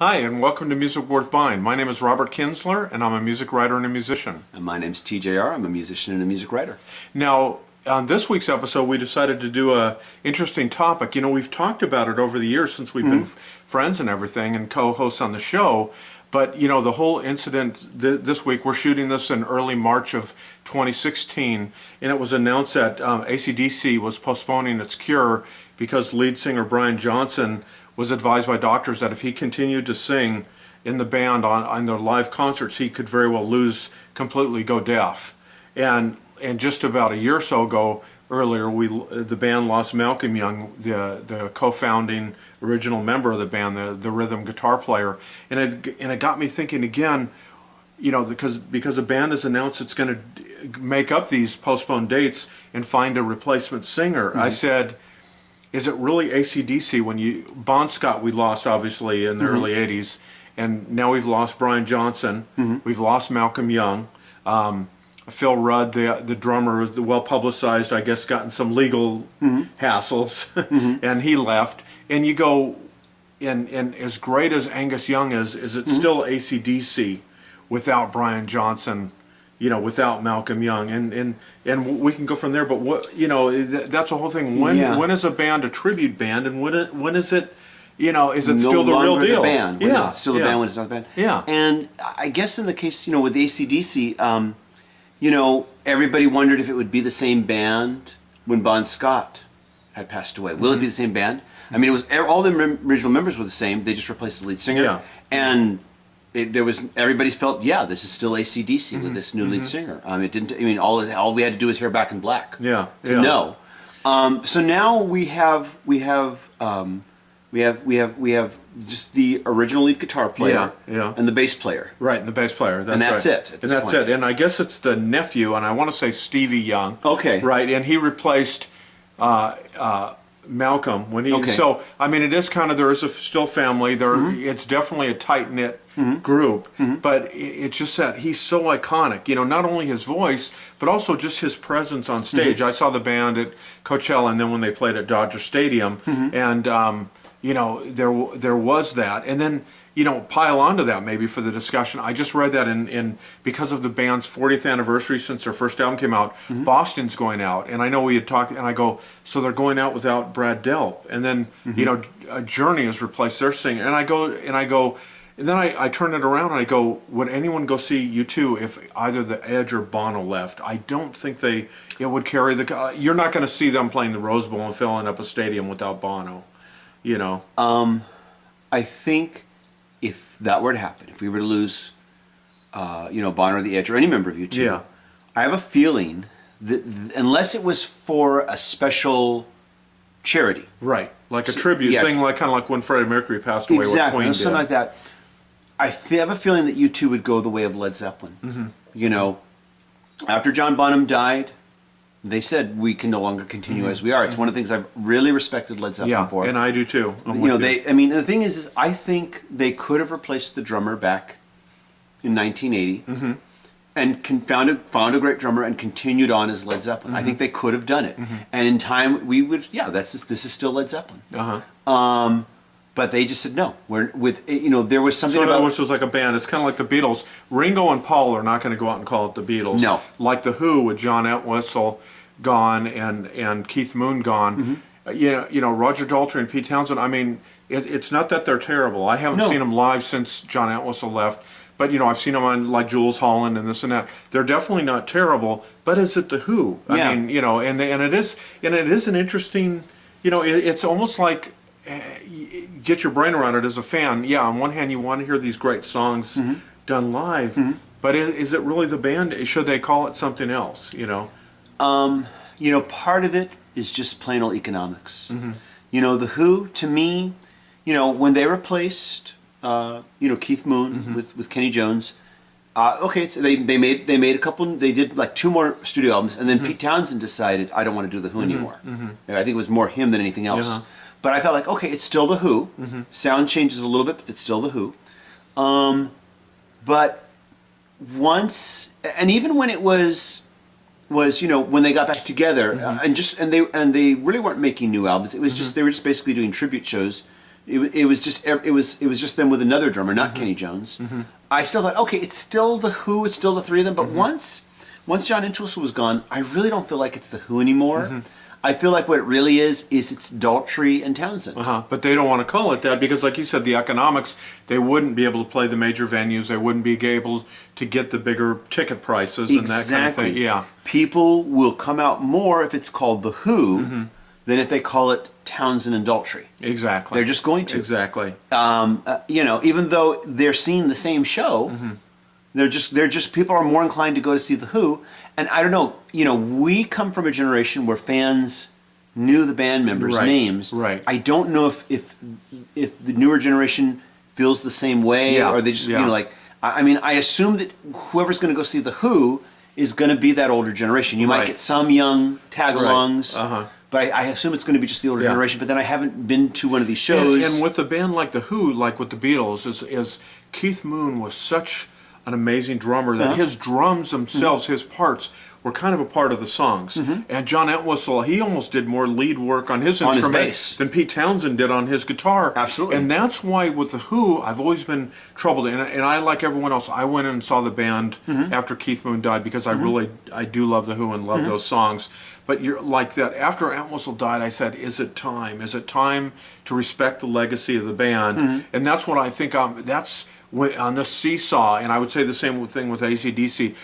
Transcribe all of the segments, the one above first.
Hi, and welcome to Music Worth Buying. My name is Robert Kinsler, and I'm a music writer and a musician. And my name's TJR. I'm a musician and a music writer. Now, on this week's episode, we decided to do a interesting topic. You know, we've talked about it over the years since we've been friends and everything and co-hosts on the show. But, you know, the whole incident this week, we're shooting this in early March of 2016, and it was announced that AC/DC was postponing its cure because lead singer Brian Johnson was advised by doctors that if he continued to sing in the band on their live concerts, he could very well completely go deaf. And just about a year or so ago, earlier, the band lost Malcolm Young, the co-founding original member of the band, the rhythm guitar player, and it got me thinking again. You know, because the band has announced it's going to make up these postponed dates and find a replacement singer. I said, is it really AC/DC when Bon Scott we lost obviously in the early 80s, and now we've lost Brian Johnson, we've lost Malcolm Young, Phil Rudd, the drummer, the well publicized, I guess, gotten some legal hassles, and he left. And you go, and as great as Angus Young is it still AC/DC without Brian Johnson? You know, without Malcolm Young, and we can go from there. But what, you know, that's the whole thing. When is a band a tribute band, and when is it, you know, is it still the real deal? The band. When is it still the band? When it's not the band? Yeah. And I guess in the case, you know, with AC/DC, you know, everybody wondered if it would be the same band when Bon Scott had passed away. Will it be the same band? I mean, it was all the original members were the same. They just replaced the lead singer, and everybody felt, yeah, this is still AC/DC with this new lead singer. It didn't. I mean, all we had to do was hear Back in Black. To know. So now we have just the original lead guitar player, and the bass player. Right, and the bass player. And that's it. And that's it. And I guess it's the nephew, and I want to say Stevie Young. Okay. Right, and he replaced Malcolm when he. So I mean, it is kind of, there is still family there. It's definitely a tight knit group, but it's just that he's so iconic. You know, not only his voice, but also just his presence on stage. I saw the band at Coachella, and then when they played at Dodger Stadium, and you know, there was that, and then, you know, pile onto that maybe for the discussion. I just read that in because of the band's 40th anniversary since their first album came out, Boston's going out, and I know we had talked, and I go, so they're going out without Brad Delp, and then you know, Journey has replaced their singer, and I go, and then I turn it around and I go, would anyone go see U2 if either the Edge or Bono left? I don't think it would carry the. You're not going to see them playing the Rose Bowl and filling up a stadium without Bono, you know. I think if that were to happen, if we were to lose, you know, Bono or the Edge or any member of U2, I have a feeling that unless it was for a special charity, right, like a tribute thing, like kind of like when Freddie Mercury passed away, exactly, with Queen something like that. I have a feeling that U2 would go the way of Led Zeppelin. You know, after John Bonham died, they said we can no longer continue as we are. It's one of the things I've really respected Led Zeppelin for. And I do too. You know, I mean, the thing is I think they could have replaced the drummer back in 1980, and found a great drummer and continued on as Led Zeppelin. I think they could have done it, and in time we would. Yeah, this is still Led Zeppelin. But they just said no. You know, there was something about, which was like a band. It's kind of like the Beatles. Ringo and Paul are not going to go out and call it the Beatles. No. Like the Who with John Entwistle gone and Keith Moon gone. You know, Roger Daltrey and Pete Townsend. I mean, it's not that they're terrible. I haven't seen them live since John Entwistle left. But, you know, I've seen them on like Jules Holland and this and that. They're definitely not terrible. But is it the Who? I mean, you know, and it is an interesting. You know, it's almost like. Get your brain around it as a fan. Yeah, on one hand you want to hear these great songs done live, but is it really the band? Should they call it something else? You know, part of it is just plain old economics. You know, the Who, to me, you know, when they replaced you know, Keith Moon with Kenny Jones, okay, so they made a couple. They did like 2 more studio albums, and then Pete Townsend decided, I don't want to do the Who anymore. I think it was more him than anything else. But I felt like, okay, it's still the Who. Sound changes a little bit, but it's still the Who. But once, and even when it was you know, when they got back together, and they really weren't making new albums. It was just, they were just basically doing tribute shows it was just them with another drummer, not Kenny Jones. I still thought, okay, it's still the Who, it's still the three of them. But once John Entwistle was gone, I really don't feel like it's the Who anymore. I feel like what it really is it's Daltrey and Townsend. But they don't want to call it that because, like you said, the economics, they wouldn't be able to play the major venues. They wouldn't be able to get the bigger ticket prices and that kind of thing. Yeah. People will come out more if it's called the Who than if they call it Townsend and Daltrey. Exactly. They're just going to. Exactly. Even though they're seeing the same show, they're just people are more inclined to go to see the Who. And I don't know, we come from a generation where fans knew the band members' names. Right. I don't know if the newer generation feels the same way, or they just I assume that whoever's going to go see the Who is going to be that older generation. You might get some young tag-alongs. But I assume it's going to be just the older generation. But then I haven't been to one of these shows. And with a band like the Who, like with the Beatles, is Keith Moon was such an amazing drummer that his drums themselves, his parts, were kind of a part of the songs. And John Entwistle, he almost did more lead work on his instrument than Pete Townsend did on his guitar. Absolutely. And that's why with the Who, I've always been troubled. And I, like everyone else, I went and saw the band after Keith Moon died because I do love the Who and love those songs. But you're like that. After Entwistle died, I said, "Is it time? Is it time to respect the legacy of the band?" And that's what I think. That's on this seesaw. And I would say the same thing with AC/DC.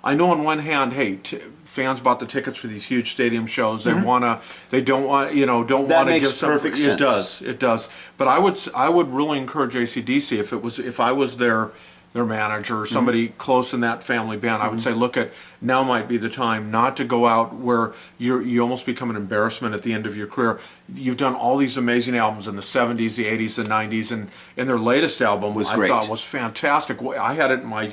I know on one hand, hey, fans bought the tickets for these huge stadium shows. They don't want to give some. That makes perfect sense. It does. But I would really encourage AC/DC if I was their manager or somebody close in that family band, I would say, now might be the time not to go out where you almost become an embarrassment at the end of your career. You've done all these amazing albums in the 70s, the 80s, the 90s, and their latest album I thought was fantastic. I had it in my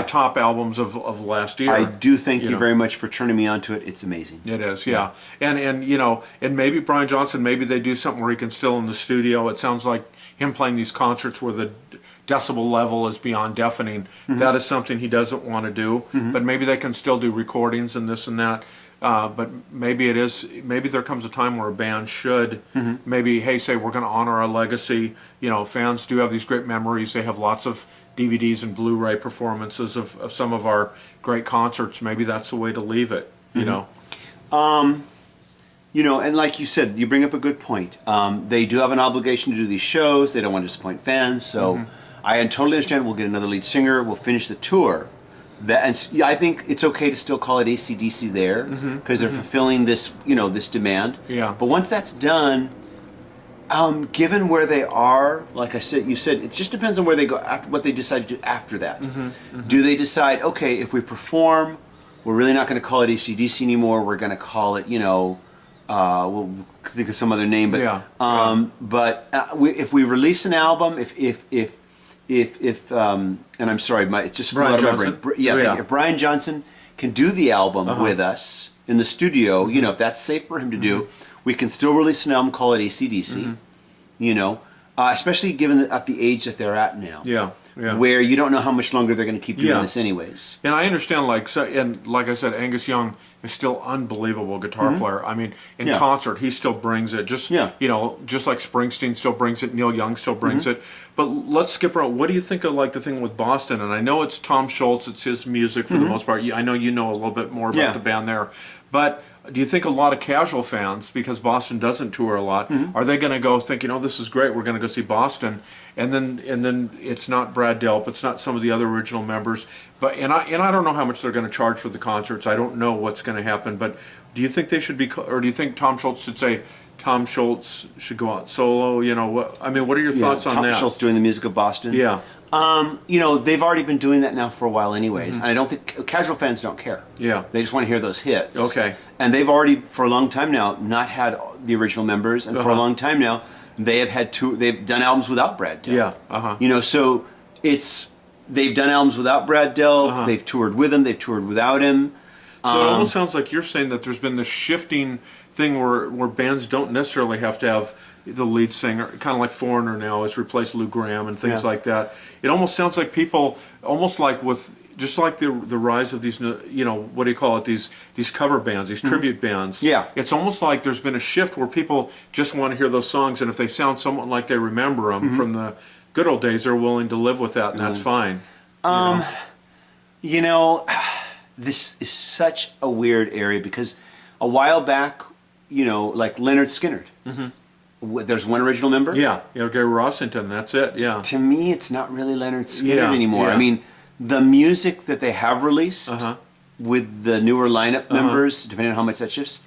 top albums of last year. I do thank you very much for turning me on to it. It's amazing. It is, yeah. And maybe Brian Johnson, maybe they do something where he can still in the studio. It sounds like him playing these concerts where the decibel level is beyond deafening. That is something he doesn't want to do. But maybe they can still do recordings and this and that. But maybe there comes a time where a band should say we're going to honor our legacy. Fans do have these great memories. They have lots of DVDs and Blu-ray performances of some of our great concerts. Maybe that's the way to leave it. And like you said, you bring up a good point. They do have an obligation to do these shows. They don't want to disappoint fans. So I totally understand. We'll get another lead singer. We'll finish the tour. I think it's okay to still call it AC/DC there because they're fulfilling this, this demand. Yeah. But once that's done, given where they are, like you said, it just depends on where they go after what they decide to do after that. Do they decide, okay, if we perform, we're really not going to call it AC/DC anymore. We're going to call it, we'll think of some other name, but if we release an album, if and I'm sorry, it just flew out of my brain. If Brian Johnson can do the album with us in the studio, if that's safe for him to do, we can still release an album, call it AC/DC. Especially given at the age that they're at now. Where you don't know how much longer they're going to keep doing this anyways. And I understand, like I said, Angus Young is still unbelievable guitar player. I mean, in concert, he still brings it. Just like Springsteen still brings it, Neil Young still brings it. But let's skip around. What do you think of the thing with Boston? And I know it's Tom Schultz, it's his music for the most part. I know you know a little bit more about the band there. But do you think a lot of casual fans, because Boston doesn't tour a lot, are they going to go thinking, "Oh, this is great, we're going to go see Boston," and then it's not Brad Delp, it's not some of the other original members, and I don't know how much they're going to charge for the concerts. I don't know what's going to happen, but do you think they should be, or do you think Tom Schultz should say Tom Schultz should go out solo? What are your thoughts on that? Tom Schultz doing the music of Boston. Yeah. They've already been doing that now for a while anyways, and I don't think casual fans don't care. Yeah. They just want to hear those hits. Okay. And they've already, for a long time now, not had the original members, and for a long time now, they've done albums without Brad Delp. Yeah. So they've done albums without Brad Delp, they've toured with him, they've toured without him. So it almost sounds like you're saying that there's been this shifting thing where bands don't necessarily have to have the lead singer, kind of like Foreigner now has replaced Lou Gramm and things like that. It almost sounds like people, almost like with just like the rise of these, what do you call it? These cover bands, these tribute bands. Yeah. It's almost like there's been a shift where people just want to hear those songs, and if they sound somewhat like they remember them from the good old days, they're willing to live with that, and that's fine. You know, this is such a weird area because a while back, like Leonard Skinner. There's one original member. Yeah, Gary Rossington. That's it. Yeah. To me, it's not really Leonard Skinner anymore. Yeah. I mean, the music that they have released with the newer lineup members, depending on how much that shifts,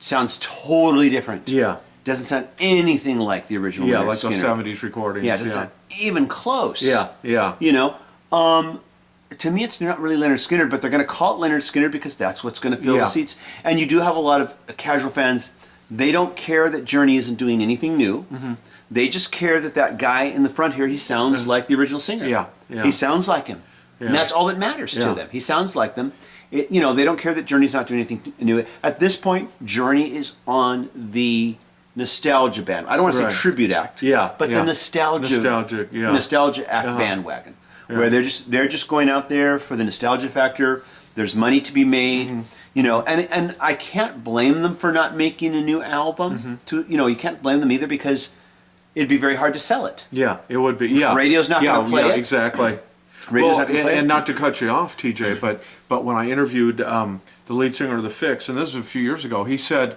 sounds totally different. Yeah. Doesn't sound anything like the original. Yeah, Leonard like Skinner. those '70s recordings. Yeah, it doesn't sound even close. Yeah, yeah. To me, it's not really Leonard Skinner, but they're going to call it Leonard Skinner because that's what's going to fill the seats. And you do have a lot of casual fans. They don't care that Journey isn't doing anything new. They just care that guy in the front here, he sounds like the original singer. Yeah, yeah. He sounds like him. Yeah. And that's all that matters to them. He sounds like them. They don't care that Journey's not doing anything new. At this point, Journey is on the nostalgia band. I don't want to say tribute act, but the nostalgia act bandwagon, where they're just going out there for the nostalgia factor. There's money to be made, and I can't blame them for not making a new album. You can't blame them either because it'd be very hard to sell it. Yeah, it would be. Yeah, radio's not going to play it. Exactly. Radio's not going to play it. And not to cut you off, TJ, but when I interviewed the lead singer of the Fix, and this was a few years ago, he said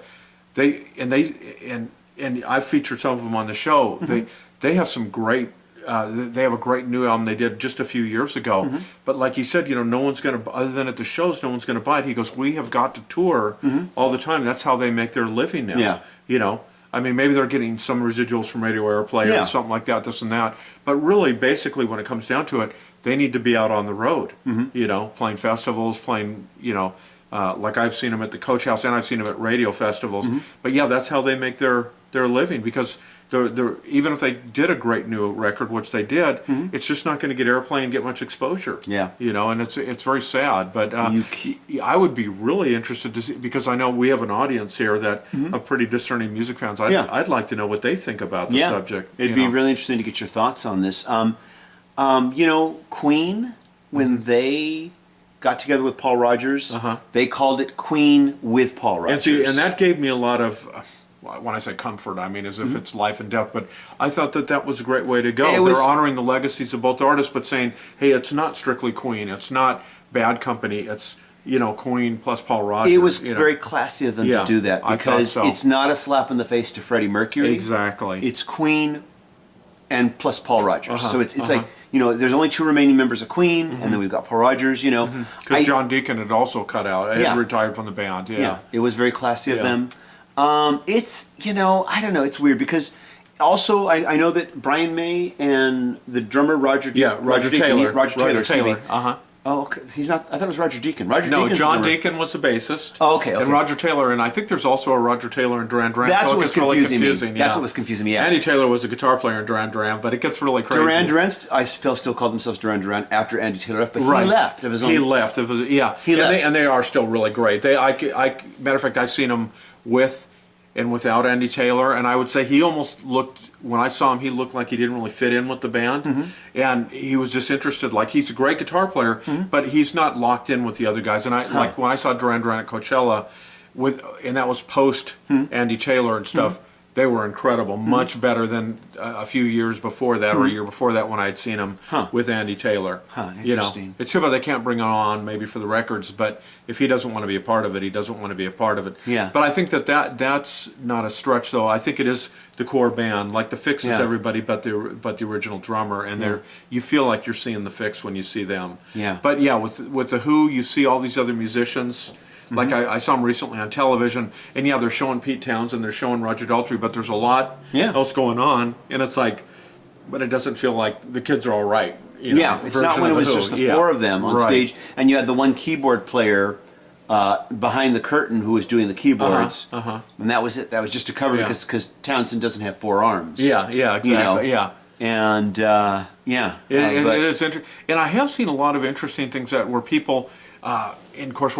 and I've featured some of them on the show. They have some great. They have a great new album they did just a few years ago. But like he said, no one's going to, other than at the shows, no one's going to buy it. He goes, we have got to tour all the time. That's how they make their living now. Yeah. I mean, maybe they're getting some residuals from radio airplay or something like that, this and that. But really, basically, when it comes down to it, they need to be out on the road, playing festivals, playing, like I've seen them at the Coach House and I've seen them at radio festivals. But yeah, that's how they make their living because even if they did a great new record, which they did, it's just not going to get airplay and get much exposure. Yeah. And it's very sad. But I would be really interested to see, because I know we have an audience here that of pretty discerning music fans. I'd like to know what they think about the subject. It'd be really interesting to get your thoughts on this. Queen, when they got together with Paul Rogers, they called it Queen with Paul Rogers. And that gave me a lot of... when I say comfort, I mean as if it's life and death. But I thought that was a great way to go. They're honoring the legacies of both artists, but saying, hey, it's not strictly Queen. It's not Bad Company. It's, Queen plus Paul Rogers. It was very classy of them to do that because it's not a slap in the face to Freddie Mercury. Exactly. It's Queen and plus Paul Rogers. So it's like, there's only two remaining members of Queen, and then we've got Paul Rogers, Because John Deacon had also cut out. He had retired from the band. Yeah. It was very classy of them. It's, I don't know, it's weird because also I know that Brian May and the drummer Roger Taylor. Roger Taylor. Oh, okay. He's not, I thought it was Roger Deacon. John Deacon was the bassist. Oh, okay. And Roger Taylor, and I think there's also a Roger Taylor in Duran Duran. That's what was confusing me. Yeah. That's what was confusing me, Andy Taylor was a guitar player in Duran Duran, but it gets really crazy. Duran Duran, I still called themselves Duran Duran after Andy Taylor left, but he left of his own. He left. He left. And they are still really great. Matter of fact, I've seen them with and without Andy Taylor, and I would say he almost looked, when I saw him, he looked like he didn't really fit in with the band, and he was just interested, like he's a great guitar player, but he's not locked in with the other guys, and like when I saw Duran Duran at Coachella, and that was post Andy Taylor and stuff, they were incredible, much better than a few years before that, or a year before that when I had seen them with Andy Taylor. Interesting. It's too bad they can't bring him on maybe for the records, but if he doesn't want to be a part of it, he doesn't want to be a part of it. Yeah. But I think that's not a stretch, though. I think it is the core band, like the Fix is everybody but the original drummer, and you feel like you're seeing the Fix when you see them. Yeah. But yeah, with the Who, you see all these other musicians. Like I saw them recently on television, and they're showing Pete Townsend, they're showing Roger Daltrey, but there's a lot else going on, and it's like, but it doesn't feel like the kids are all right. It's not when it was just the four of them on stage, and you had the one keyboard player behind the curtain who was doing the keyboards, and that was it. That was just to cover because Townsend doesn't have four arms. Yeah, exactly. And it is interesting, and I have seen a lot of interesting things where people. And of course,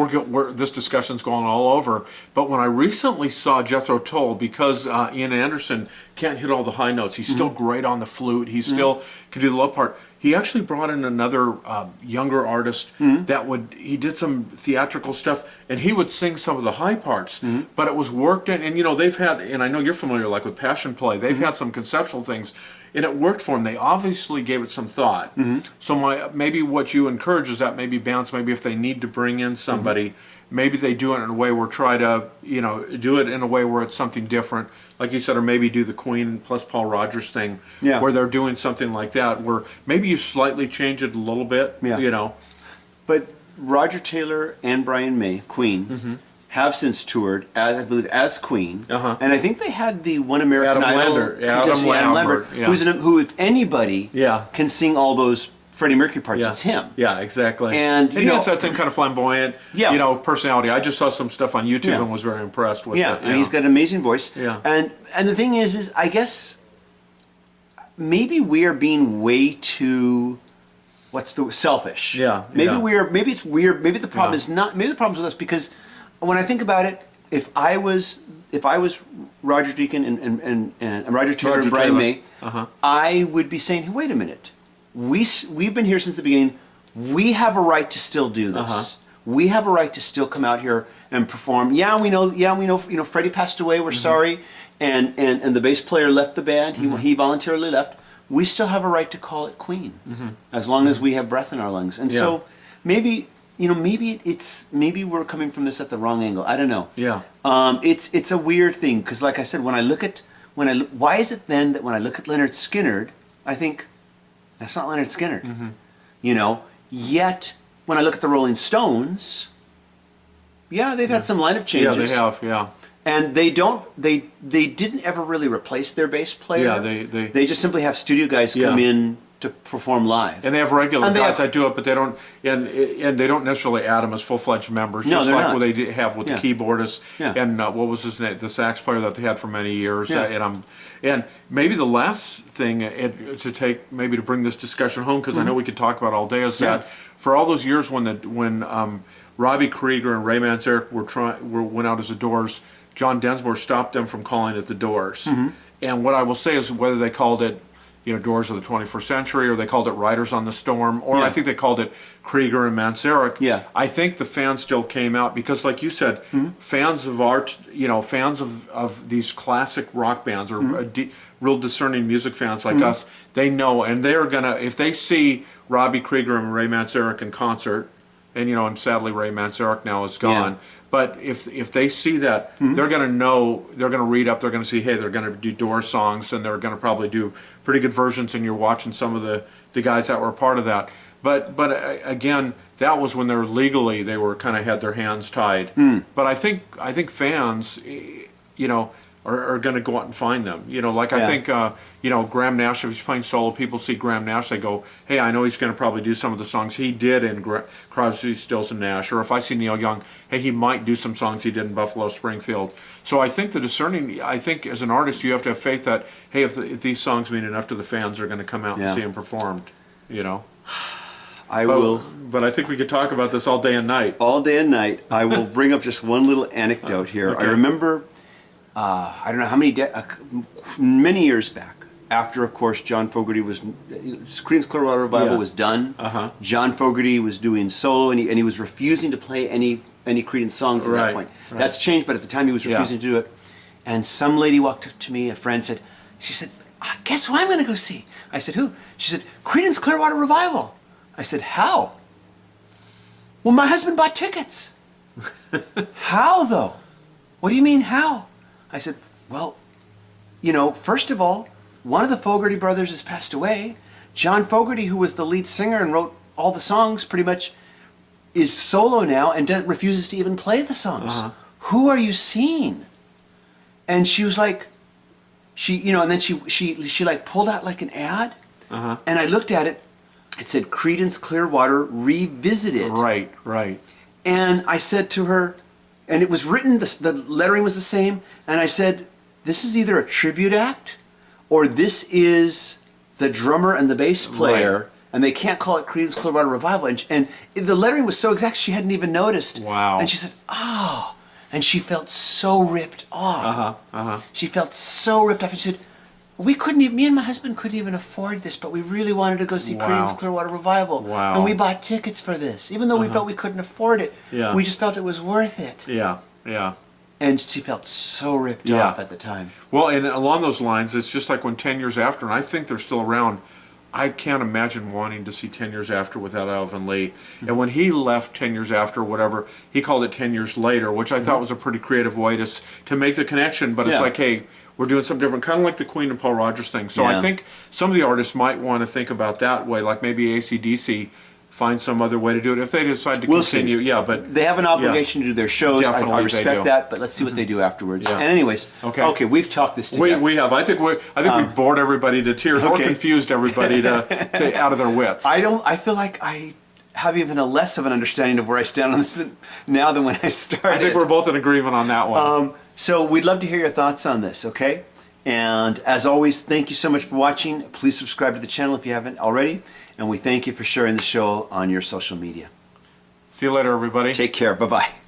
this discussion's going all over. But when I recently saw Jethro Tull, because Ian Anderson can't hit all the high notes, he's still great on the flute. He still can do the low part. he actually brought in another younger artist he did some theatrical stuff, and he would sing some of the high parts, but it was worked in, and they've had, and I know you're familiar, like with Passion Play, they've had some conceptual things, and it worked for them. They obviously gave it some thought. So maybe what you encourage is that maybe bands, maybe if they need to bring in somebody, maybe they do it in a way where try to, do it in a way where it's something different, like you said, or maybe do the Queen plus Paul Rogers thing, where they're doing something like that, where maybe you slightly change it a little bit, But Roger Taylor and Brian May, Queen, have since toured, I believe, as Queen, and I think they had the One American Idol contestant, Adam Lambert, who, if anybody, can sing all those Freddie Mercury parts, it's him. Yeah, exactly. And he has that same kind of flamboyant, personality. I just saw some stuff on YouTube and was very impressed with it. And he's got an amazing voice. Yeah. And the thing is I guess maybe we are being way too selfish. Yeah. Maybe it's weird. Maybe the problem is not. Maybe the problem's with us, because when I think about it, if I was Roger Deacon and Roger Taylor and Brian May, I would be saying, hey, wait a minute. We've been here since the beginning. We have a right to still do this. We have a right to still come out here and perform. Yeah, we know. Freddie passed away. We're sorry, and the bass player left the band. He voluntarily left. We still have a right to call it Queen, as long as we have breath in our lungs. And so maybe maybe we're coming from this at the wrong angle. I don't know. Yeah. It's a weird thing, because like I said, why is it then that when I look at Leonard Skinner, I think, that's not Leonard Skinner. Yet when I look at the Rolling Stones, they've had some lineup changes. Yeah, they have. And they didn't ever really replace their bass player. Yeah, they just simply have studio guys come in to perform live. And they have regular guys that do it, but they don't, and they don't necessarily add them as full-fledged members. No, just they're like not. what they have with the keyboardist and what was his name, the sax player that they had for many years. And maybe the last thing to bring this discussion home, because I know we could talk about it all day, is that for all those years when Robbie Krieger and Ray Manzarek went out as the Doors, John Densmore stopped them from calling it the Doors. And what I will say is, whether they called it Doors of the 21st Century, or they called it Riders on the Storm, or I think they called it Krieger and Manzarek. I think the fans still came out because, like you said, fans of art, fans of these classic rock bands, or real discerning music fans like us, they know, and they're gonna, if they see Robbie Krieger and Ray Manzarek in concert, and sadly Ray Manzarek now is gone. But if they see that, they're going to know, they're going to read up, they're going to see, hey, they're going to do Doors songs, and they're going to probably do pretty good versions, and you're watching some of the guys that were a part of that. But again, that was when they were kind of had their hands tied. But I think fans, are going to go out and find them. I think, Graham Nash, if he's playing solo, people see Graham Nash, they go, hey, I know he's going to probably do some of the songs he did in Crosby, Stills, and Nash. Or if I see Neil Young, hey, he might do some songs he did in Buffalo Springfield. So I think I think as an artist, you have to have faith that, hey, if these songs mean enough to the fans, they're going to come out and see them performed, I will. But I think we could talk about this all day and night. All day and night. I will bring up just one little anecdote here. Okay. I remember, I don't know how many years back, after, of course, John Fogerty Creedence Clearwater Revival was done. John Fogerty was doing solo, and he was refusing to play any Creedence songs at that point. That's changed, but at the time he was refusing to do it. And some lady walked up to me, a friend she said, guess who I'm going to go see? I said, who? She said, Creedence Clearwater Revival. I said, how? Well, my husband bought tickets. How, though? What do you mean, how? I said, well, first of all, one of the Fogerty brothers has passed away. John Fogerty, who was the lead singer and wrote all the songs pretty much, is solo now and refuses to even play the songs. Who are you seeing? And she was like, and then she like pulled out like an ad, and I looked at it. It said Creedence Clearwater Revisited. Right. And I said to her, and it was written, the lettering was the same, and I said, this is either a tribute act, or this is the drummer and the bass player, and they can't call it Creedence Clearwater Revival. And the lettering was so exact, she hadn't even noticed. Wow. And she said, oh. And she felt so ripped off. She felt so ripped off. And she said, we couldn't even, me and my husband couldn't even afford this, but we really wanted to go see Wow. Creedence Clearwater Revival. Wow. And we bought tickets for this. Even though we felt we couldn't afford it, Yeah. we just felt it was worth it. Yeah, yeah. And she felt so ripped Yeah. off at the time. Well, and along those lines, it's just like when 10 years after, and I think they're still around, I can't imagine wanting to see 10 years after without Alvin Lee. And when he left 10 years after, whatever, he called it 10 years later, which I thought was a pretty creative way to make the connection. But it's Yeah. like, hey, we're doing something different, kind of like the Queen and Paul Rogers thing. So Yeah. I think some of the artists might want to think about that way, like maybe AC/DC find some other way to do it if they decide to We'll see. continue. Yeah, but They have an obligation to do their shows. I Definitely they respect do. that, but let's see what they do afterwards. Yeah. And anyways, Okay. we've talked this together. we have. I think we've bored everybody to tears or okay. confused everybody to out of their wits. I feel like I have even a less of an understanding of where I stand on this now than when I started. I think we're both in agreement on that one. So we'd love to hear your thoughts on this, okay? And as always, thank you so much for watching. Please subscribe to the channel if you haven't already. And we thank you for sharing the show on your social media. See you later, everybody. Take care. Bye-bye.